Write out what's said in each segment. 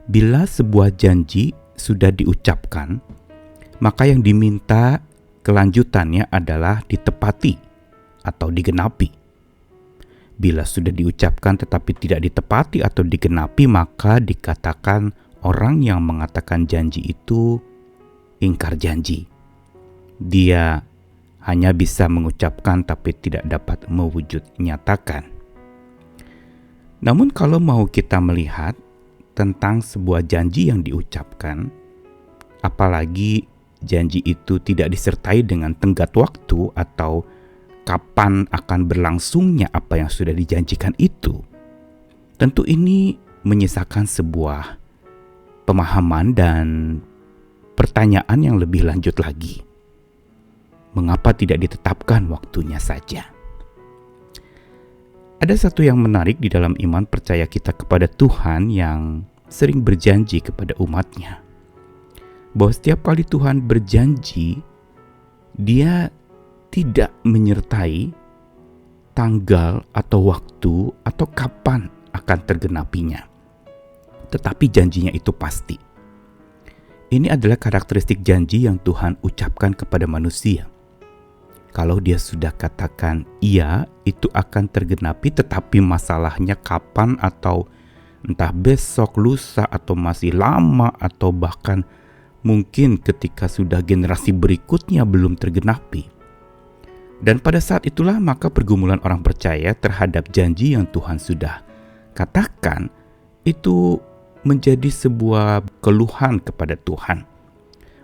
Bila sebuah janji sudah diucapkan, maka yang diminta kelanjutannya adalah ditepati atau digenapi. Bila sudah diucapkan tetapi tidak ditepati atau digenapi, maka dikatakan orang yang mengatakan janji itu ingkar janji. Dia hanya bisa mengucapkan tapi tidak dapat mewujud nyatakan. Namun kalau mau kita melihat tentang sebuah janji yang diucapkan, apalagi janji itu tidak disertai dengan tenggat waktu atau kapan akan berlangsungnya apa yang sudah dijanjikan itu, tentu ini menyisakan sebuah pemahaman dan pertanyaan yang lebih lanjut lagi. Mengapa tidak ditetapkan waktunya saja? Ada satu yang menarik di dalam iman percaya kita kepada Tuhan yang sering berjanji kepada umatnya, bahwa setiap kali Tuhan berjanji, Dia tidak menyertai tanggal atau waktu atau kapan akan tergenapinya. Tetapi janjinya itu pasti. Ini adalah karakteristik janji yang Tuhan ucapkan kepada manusia. Kalau Dia sudah katakan iya, itu akan tergenapi, tetapi masalahnya kapan, atau entah besok, lusa, atau masih lama, atau bahkan mungkin ketika sudah generasi berikutnya belum tergenapi. Dan pada saat itulah maka pergumulan orang percaya terhadap janji yang Tuhan sudah katakan itu menjadi sebuah keluhan kepada Tuhan.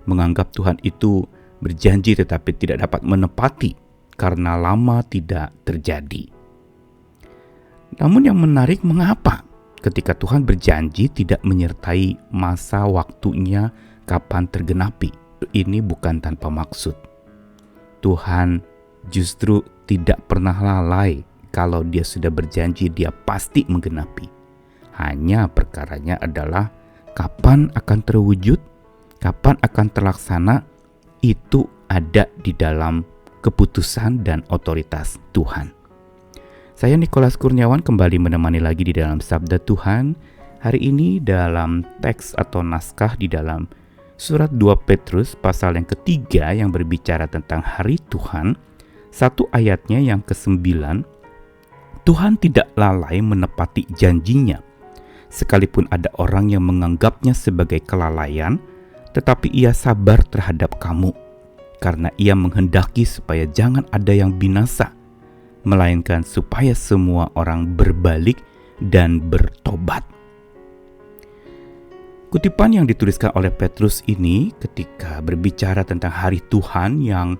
Menganggap Tuhan itu berjanji tetapi tidak dapat menepati karena lama tidak terjadi. Namun yang menarik, mengapa ketika Tuhan berjanji tidak menyertai masa waktunya kapan tergenapi? Ini bukan tanpa maksud. Tuhan justru tidak pernah lalai. Kalau Dia sudah berjanji, Dia pasti menggenapi. Hanya perkaranya adalah kapan akan terwujud, kapan akan terlaksana, itu ada di dalam keputusan dan otoritas Tuhan. Saya Nikolas Kurniawan kembali menemani lagi di dalam Sabda Tuhan. Hari ini dalam teks atau naskah di dalam surat 2 Petrus pasal yang ketiga yang berbicara tentang hari Tuhan. Satu ayatnya yang ke-9, Tuhan tidak lalai menepati janjinya. Sekalipun ada orang yang menganggapnya sebagai kelalaian, tetapi Ia sabar terhadap kamu, karena Ia menghendaki supaya jangan ada yang binasa, melainkan supaya semua orang berbalik dan bertobat. Kutipan yang dituliskan oleh Petrus ini ketika berbicara tentang hari Tuhan yang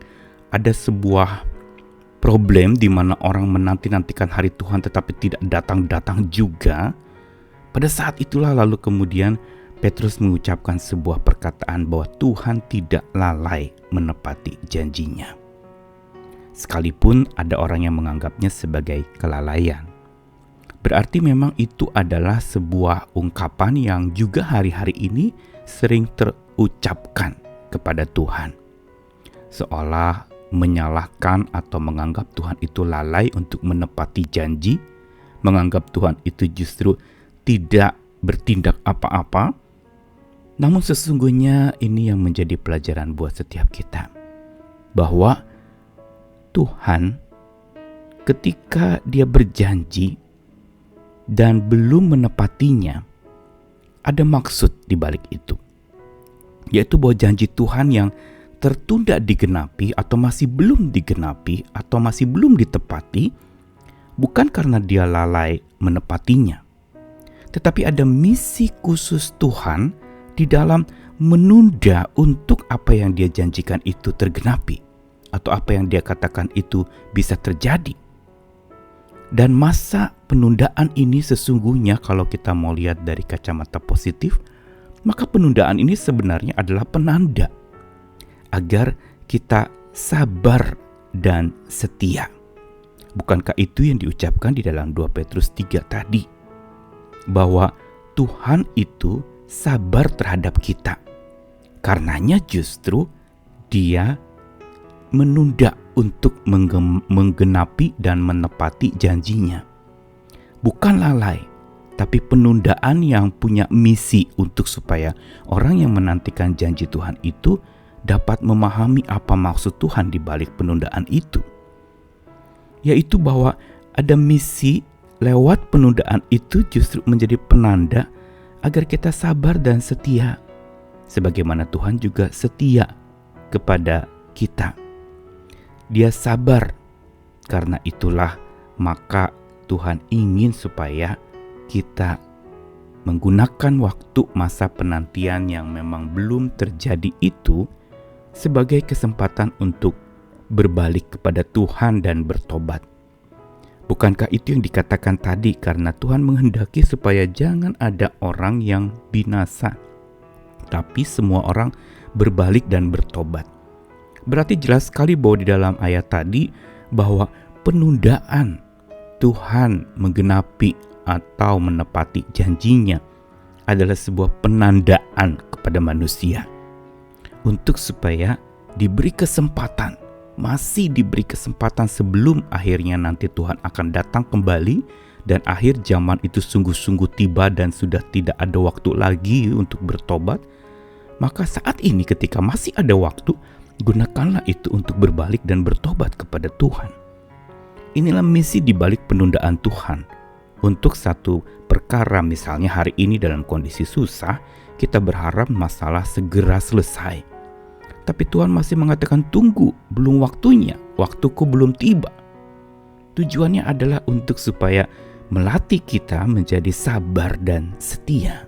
ada sebuah problem di mana orang menanti-nantikan hari Tuhan tetapi tidak datang-datang juga. Pada saat itulah lalu kemudian Petrus mengucapkan sebuah perkataan bahwa Tuhan tidak lalai menepati janjinya. Sekalipun ada orang yang menganggapnya sebagai kelalaian. Berarti memang itu adalah sebuah ungkapan yang juga hari-hari ini sering terucapkan kepada Tuhan. Seolah menyalahkan atau menganggap Tuhan itu lalai untuk menepati janji, menganggap Tuhan itu justru tidak bertindak apa-apa. Namun sesungguhnya ini yang menjadi pelajaran buat setiap kita, bahwa Tuhan ketika Dia berjanji dan belum menepatinya, ada maksud di balik itu, yaitu bahwa janji Tuhan yang tertunda digenapi atau masih belum digenapi atau masih belum ditepati bukan karena Dia lalai menepatinya, tetapi ada misi khusus Tuhan di dalam menunda untuk apa yang Dia janjikan itu tergenapi atau apa yang Dia katakan itu bisa terjadi. Dan masa penundaan ini sesungguhnya kalau kita mau lihat dari kacamata positif, maka penundaan ini sebenarnya adalah penanda agar kita sabar dan setia. Bukankah itu yang diucapkan di dalam 2 Petrus 3 tadi? Bahwa Tuhan itu sabar terhadap kita. Karenanya justru Dia menunda untuk menggenapi dan menepati janjinya. Bukan lalai, tapi penundaan yang punya misi untuk supaya orang yang menantikan janji Tuhan itu dapat memahami apa maksud Tuhan di balik penundaan itu. Yaitu bahwa ada misi lewat penundaan itu justru menjadi penanda agar kita sabar dan setia, sebagaimana Tuhan juga setia kepada kita. Dia sabar, karena itulah maka Tuhan ingin supaya kita menggunakan waktu masa penantian yang memang belum terjadi itu sebagai kesempatan untuk berbalik kepada Tuhan dan bertobat. Bukankah itu yang dikatakan tadi, karena Tuhan menghendaki supaya jangan ada orang yang binasa, tapi semua orang berbalik dan bertobat. Berarti jelas sekali bahwa di dalam ayat tadi bahwa penundaan Tuhan menggenapi atau menepati janjinya adalah sebuah penandaan kepada manusia untuk supaya diberi kesempatan, masih diberi kesempatan sebelum akhirnya nanti Tuhan akan datang kembali dan akhir zaman itu sungguh-sungguh tiba dan sudah tidak ada waktu lagi untuk bertobat. Maka saat ini ketika masih ada waktu, gunakanlah itu untuk berbalik dan bertobat kepada Tuhan. Inilah misi di balik penundaan Tuhan. Untuk satu perkara, misalnya hari ini dalam kondisi susah, kita berharap masalah segera selesai. Tapi Tuhan masih mengatakan, tunggu, belum waktunya, waktuku belum tiba. Tujuannya adalah untuk supaya melatih kita menjadi sabar dan setia.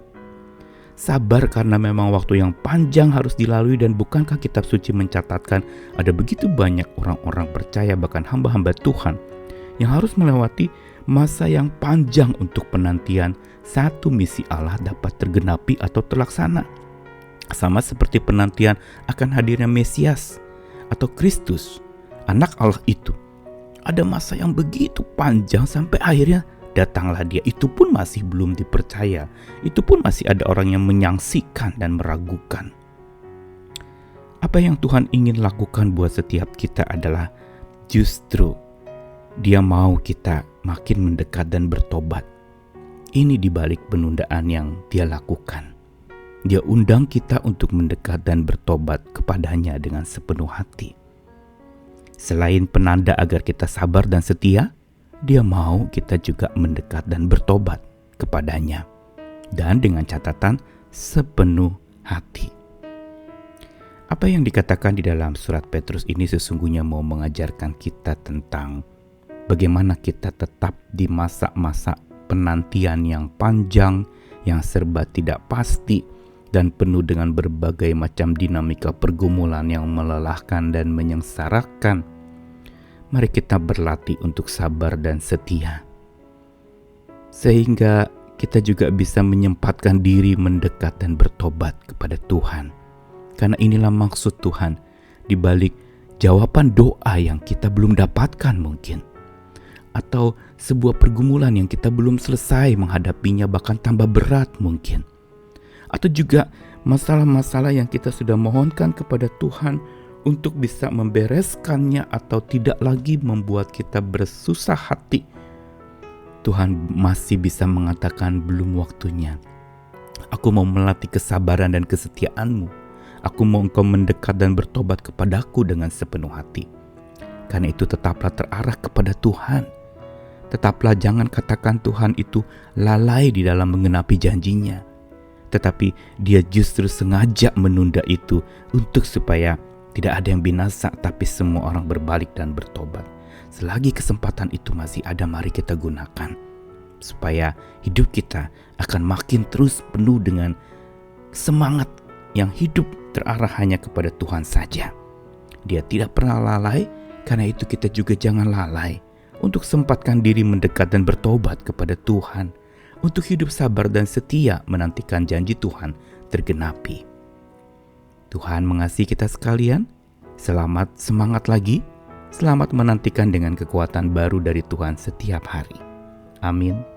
Sabar karena memang waktu yang panjang harus dilalui, dan bukankah kitab suci mencatatkan ada begitu banyak orang-orang percaya, bahkan hamba-hamba Tuhan yang harus melewati masa yang panjang untuk penantian satu misi Allah dapat tergenapi atau terlaksana. Sama seperti penantian akan hadirnya Mesias atau Kristus, anak Allah itu. Ada masa yang begitu panjang sampai akhirnya datanglah dia. Itu pun masih belum dipercaya. Itu pun masih ada orang yang menyangsikan dan meragukan. Apa yang Tuhan ingin lakukan buat setiap kita adalah justru Dia mau kita makin mendekat dan bertobat. Ini dibalik penundaan yang Dia lakukan. Dia undang kita untuk mendekat dan bertobat kepadanya dengan sepenuh hati. Selain penanda agar kita sabar dan setia, Dia mau kita juga mendekat dan bertobat kepadanya. Dan dengan catatan sepenuh hati. Apa yang dikatakan di dalam surat Petrus ini sesungguhnya mau mengajarkan kita tentang bagaimana kita tetap di masa-masa penantian yang panjang, yang serba tidak pasti, dan penuh dengan berbagai macam dinamika pergumulan yang melelahkan dan menyengsarakan. Mari kita berlatih untuk sabar dan setia, sehingga kita juga bisa menyempatkan diri mendekat dan bertobat kepada Tuhan. Karena inilah maksud Tuhan di balik jawaban doa yang kita belum dapatkan mungkin, atau sebuah pergumulan yang kita belum selesai menghadapinya, bahkan tambah berat mungkin. Atau juga masalah-masalah yang kita sudah mohonkan kepada Tuhan untuk bisa membereskannya atau tidak lagi membuat kita bersusah hati. Tuhan masih bisa mengatakan belum waktunya. Aku mau melatih kesabaran dan kesetiaanmu. Aku mau engkau mendekat dan bertobat kepadaku dengan sepenuh hati. Karena itu tetaplah terarah kepada Tuhan. Tetaplah jangan katakan Tuhan itu lalai di dalam menggenapi janjinya. Tetapi Dia justru sengaja menunda itu untuk supaya tidak ada yang binasa, tapi semua orang berbalik dan bertobat. Selagi kesempatan itu masih ada, mari kita gunakan supaya hidup kita akan makin terus penuh dengan semangat yang hidup terarah hanya kepada Tuhan saja. Dia tidak pernah lalai, karena itu kita juga jangan lalai untuk sempatkan diri mendekat dan bertobat kepada Tuhan, untuk hidup sabar dan setia menantikan janji Tuhan tergenapi. Tuhan mengasihi kita sekalian. Selamat semangat lagi. Selamat menantikan dengan kekuatan baru dari Tuhan setiap hari. Amin.